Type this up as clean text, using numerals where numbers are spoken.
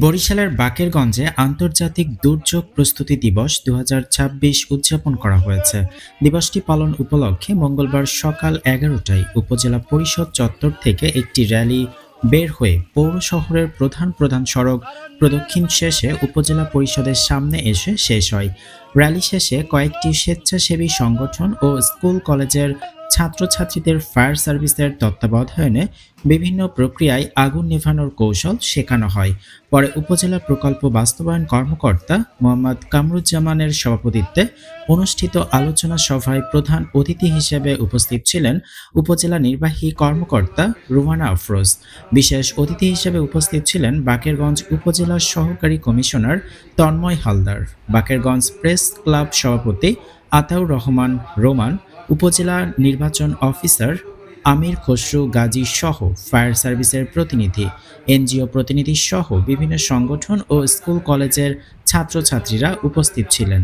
বরিশালের বাকেরগঞ্জে আন্তর্জাতিক দুর্যোগ প্রস্তুতি দিবস ২০২৬ উদযাপন করা হয়েছে। দিবসটি পালন উপলক্ষে মঙ্গলবার সকাল ১১টায় উপজেলা পরিষদ চত্বর থেকে একটি র্যালি বের হয়ে পৌর শহরের প্রধান প্রধান সড়ক প্রদক্ষিণ শেষে উপজেলা পরিষদের সামনে এসে শেষ হয়। র্যালি শেষে কয়েকটি স্বেচ্ছাসেবী সংগঠন ও স্কুল কলেজের ছাত্রছাত্রীদের ফায়ার সার্ভিসের তত্ত্বাবধানে বিভিন্ন প্রক্রিয়ায় আগুন নেভানোর কৌশল শেখানো হয়। পরে উপজেলা প্রকল্প বাস্তবায়ন কর্মকর্তা মোহাম্মদ কামরুজ্জামানের সভাপতিত্বে অনুষ্ঠিত আলোচনা সভায় প্রধান অতিথি হিসেবে উপস্থিত ছিলেন উপজেলা নির্বাহী কর্মকর্তা রুমানা আফরোজ। বিশেষ অতিথি হিসেবে উপস্থিত ছিলেন বাকেরগঞ্জ উপজেলার সহকারী commissioner Tanmoy Haldar, Bakerganj press club সভাপতি আতাউর রহমান রোমান, উপজেলা নির্বাচন অফিসার আমির খসরু গাজী সহ ফায়ার সার্ভিসের প্রতিনিধি, এনজিও প্রতিনিধি সহ বিভিন্ন সংগঠন ও স্কুল কলেজের ছাত্রছাত্রীরা উপস্থিত ছিলেন।